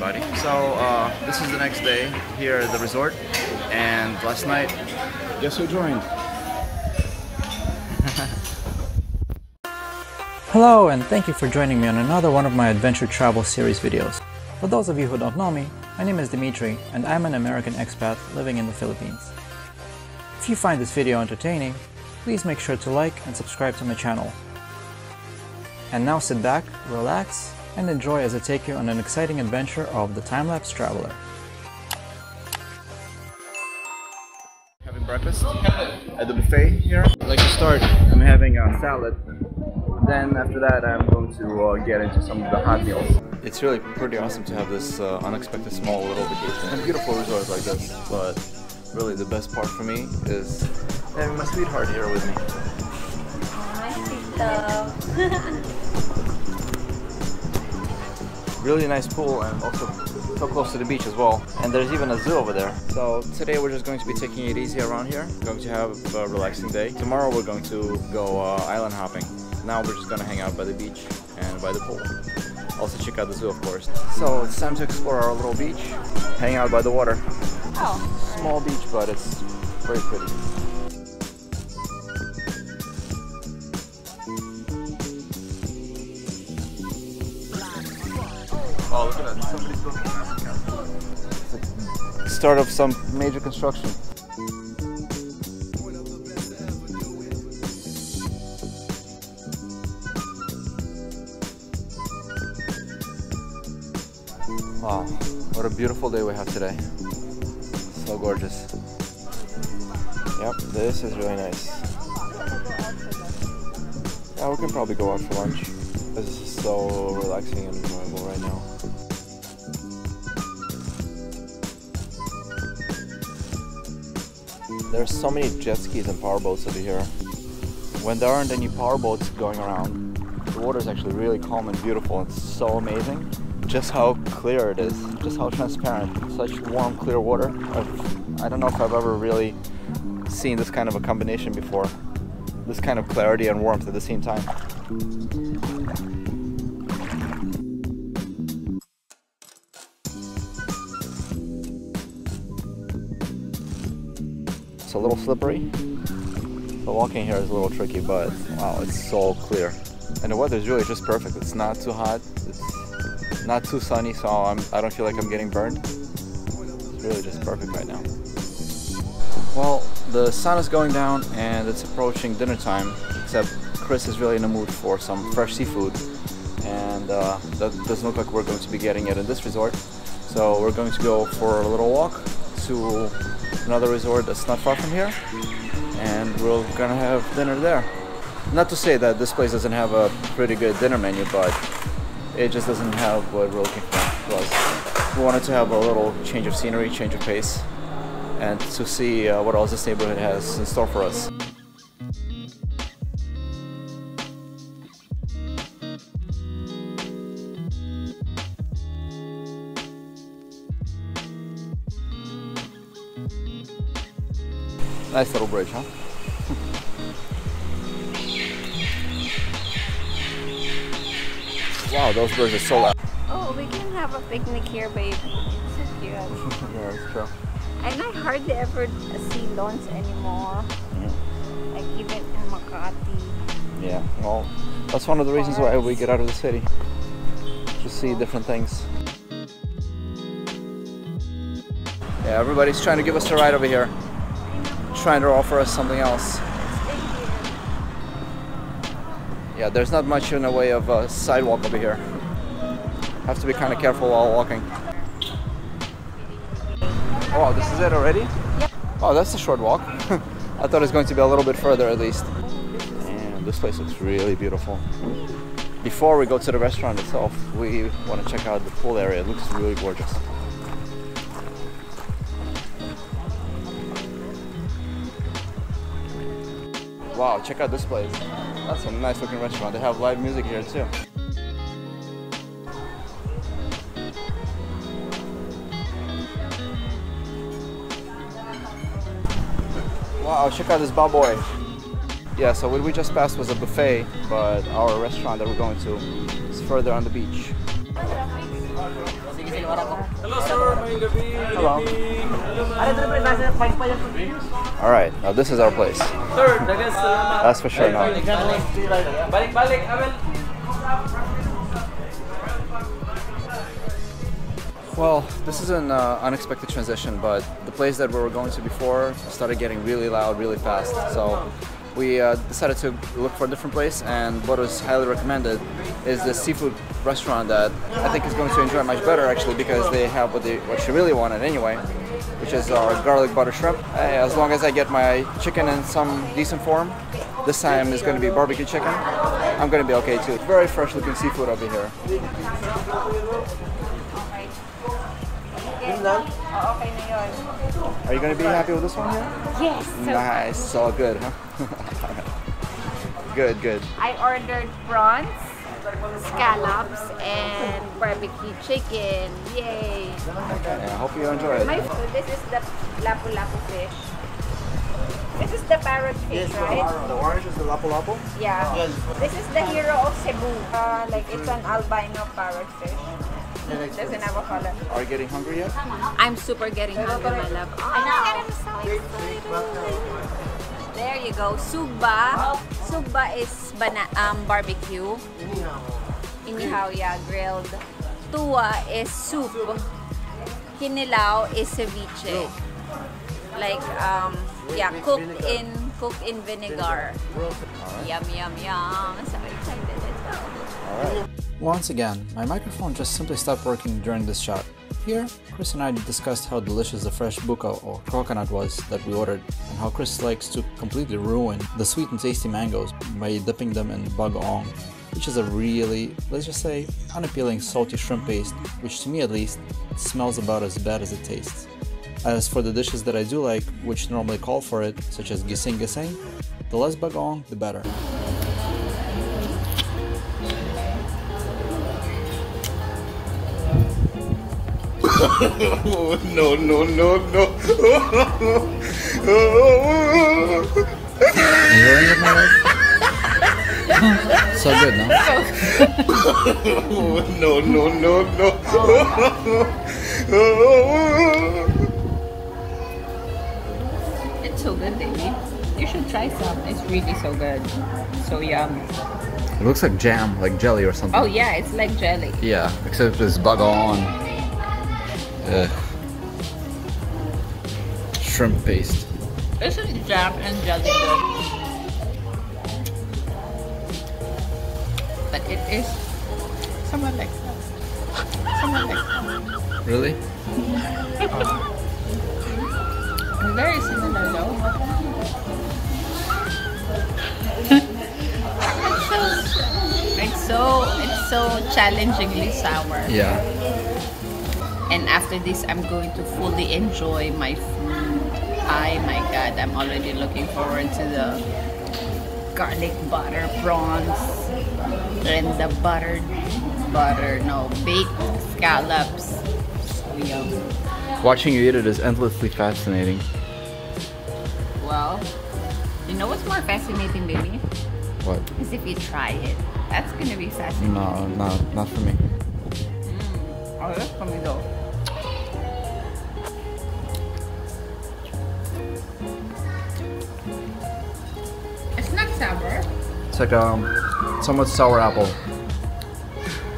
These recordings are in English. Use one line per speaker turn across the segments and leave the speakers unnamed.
everybody. So this is the next day here at the resort, and last night, guess who joined?
Hello, and thank you for joining me on another one of my adventure travel series videos. For those of you who don't know me, my name is Dmitry, and I'm an American expat living in the Philippines. If you find this video entertaining, please make sure to like and subscribe to my channel. And now sit back, relax, and enjoy as I take you on an exciting adventure of the Timelapse Traveler.
Having breakfast at the buffet here. I'd like to start, I'm having a salad. Then after that I'm going to get into some of the hot meals. It's really pretty awesome to have this unexpected small little vacation and beautiful resort like this, but really the best part for me is having my sweetheart here with me. Really nice pool and also so close to the beach as well. And there's even a zoo over there. So today we're just going to be taking it easy around here. Going to have a relaxing day. Tomorrow we're going to go island hopping. Now we're just gonna hang out by the beach and by the pool. Also check out the zoo, of course. So it's time to explore our little beach, hang out by the water.
Oh.
Small beach, but it's very pretty. Oh, look at that. Somebody's building a massive castle. It's like the start of some major construction. Wow, what a beautiful day we have today. So gorgeous. Yep, this is really nice. Yeah, we can probably go out for lunch. This is so relaxing and enjoyable right now. There's so many jet skis and powerboats over here. When there aren't any powerboats going around, the water is actually really calm and beautiful. It's so amazing. Just how clear it is, just how transparent. Such warm, clear water. I don't know if I've ever really seen this kind of a combination before. This kind of clarity and warmth at the same time. It's a little slippery. The walking here is a little tricky, but wow, it's so clear. And the weather is really just perfect. It's not too hot. It's not too sunny, so I don't feel like I'm getting burned. It's really just perfect right now. Well, the sun is going down and it's approaching dinner time, except Khrys is really in the mood for some fresh seafood, and that doesn't look like we're going to be getting it in this resort. So we're going to go for a little walk to another resort that's not far from here, and we're gonna have dinner there. Not to say that this place doesn't have a pretty good dinner menu, but it just doesn't have what we're looking for. Plus, we wanted to have a little change of scenery, change of pace, and to see what else this neighborhood has in store for us. Nice little bridge, huh? Wow, those birds are so loud.
Oh, we can have a picnic here, babe. So cute.
Yeah, it's true.
And I hardly ever see lawns anymore.
Yeah.
Like even in Makati.
Yeah, well, that's one of the reasons why we get out of the city. To see different things. Yeah, everybody's trying to give us a ride over here. Trying to offer us something else. Yeah, there's not much in the way of a sidewalk over here. Have to be kind of careful while walking. Oh, this is it already?
Yep.
Oh, that's a short walk. I thought it was going to be a little bit further at least. And this place looks really beautiful. Before we go to the restaurant itself, we want to check out the pool area. It looks really gorgeous. Wow, check out this place. That's a nice looking restaurant. They have live music here too. Wow, check out this baboy. Yeah, so what we just passed was a buffet, but our restaurant that we're going to is further on the beach.
Hello, sir.
Hello. Alright, now this is our place.
Sir,
That's for sure now.
Balik-balik, Abel.
Well, this is an unexpected transition, but the place that we were going to before started getting really loud really fast. So we decided to look for a different place, and what was highly recommended is the seafood restaurant that I think is going to enjoy much better actually, because they have what she really wanted anyway, which is our garlic butter shrimp. Hey, as long as I get my chicken in some decent form, this time is going to be barbecue chicken, I'm going to be okay too. Very fresh looking seafood over here.
Okay na yun.
Are you going to be happy with this one here?
Yes.
Nice, it's all good, huh? Good, good.
I ordered prawns, scallops, and barbecue chicken. Yay!
Yeah, I hope you enjoy it.
So this is the lapu-lapu fish. This is the parrot fish, right?
The orange is the lapu-lapu?
Yeah. This is the hero of Cebu. Like it's an albino parrot fish. Doesn't have a color.
Are you getting hungry yet?
I'm super getting hungry, my love. Oh my God, I'm so excited. There you go. Sugba. Sugba is barbecue. Inihaw, yeah, grilled. Tuwa is soup. Kinilaw is ceviche. Like, yeah, cooked in vinegar. Yum, yum, yum. I'm so excited. Let's go.
Alright.
Once again, my microphone just simply stopped working during this shot. Here, Khrys and I discussed how delicious the fresh buko or coconut was that we ordered, and how Khrys likes to completely ruin the sweet and tasty mangoes by dipping them in bagoong, which is a really, let's just say, unappealing salty shrimp paste, which to me at least, smells about as bad as it tastes. As for the dishes that I do like, which normally call for it, such as gising gising, the less bagoong, the better.
No, no, no, no.
Enjoying it, my love? So good, no?
No, no, no, no.
It's so good, baby. You should try some. It's really so good. So yum.
It looks like jam, like jelly or something.
Oh yeah, it's like jelly.
Yeah, except it's bagoong. Shrimp paste.
Isn't jam and jelly good? But it is somewhat like that. Somewhat like that.
Really?
Very similar though. It's so challengingly sour.
Yeah.
And after this, I'm going to fully enjoy my food. Oh my God, I'm already looking forward to the garlic butter prawns and the baked scallops. So yum.
Watching you eat it is endlessly fascinating.
Well, you know what's more fascinating, baby?
What?
Is if you try it. That's gonna be fascinating.
No, not for me.
Oh, that's for me though. It's not sour.
It's like somewhat sour apple.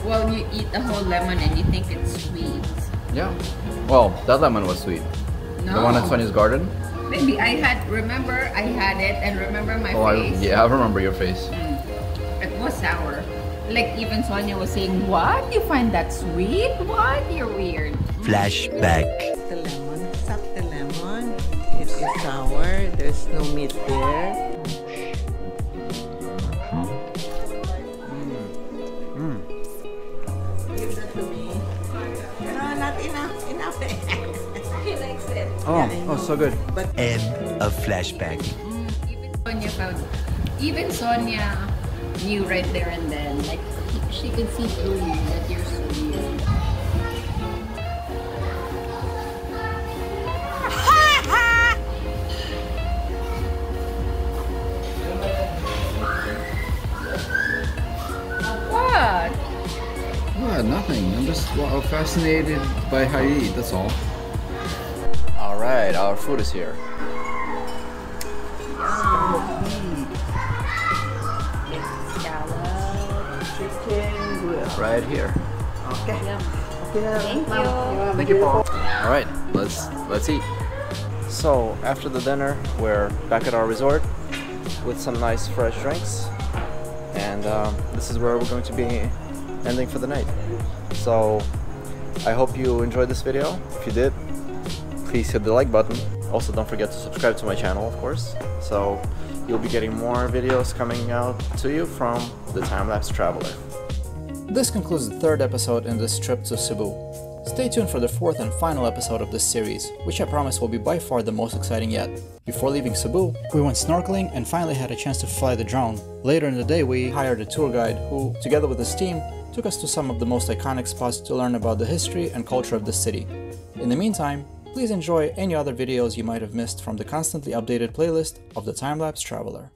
Well, you eat the whole lemon and you think it's sweet.
Yeah. Well, that lemon was sweet.
No.
The one at Sonny's garden?
Maybe I had it and remember my face.
I remember your face.
It was sour. Like even Sonia was saying, what? You find that sweet? What? You're weird.
Flashback.
The lemon, suck the lemon. It is sour. There's no meat there. Give that to me. No, not enough. Enough.
He likes it.
Oh, so good.
But
End of flashback.
Even Sonia knew right there and then. Like she could see through you that you're so weird. What?
What? Nothing. I'm just fascinated by how you eat, that's all. Alright, our food is here.
Chicken grill.
Right here.
Okay.
Thank you.
Thank you, Paul. Alright, let's eat. So, after the dinner, we're back at our resort with some nice fresh drinks. And this is where we're going to be ending for the night. So, I hope you enjoyed this video. If you did, please hit the like button. Also, don't forget to subscribe to my channel, of course. So, you'll be getting more videos coming out to you from the Timelapse Traveler.
This concludes the third episode in this trip to Cebu. Stay tuned for the fourth and final episode of this series, which I promise will be by far the most exciting yet. Before leaving Cebu, we went snorkeling and finally had a chance to fly the drone. Later in the day, we hired a tour guide who, together with his team, took us to some of the most iconic spots to learn about the history and culture of the city. In the meantime, please enjoy any other videos you might have missed from the constantly updated playlist of the Timelapse Traveler.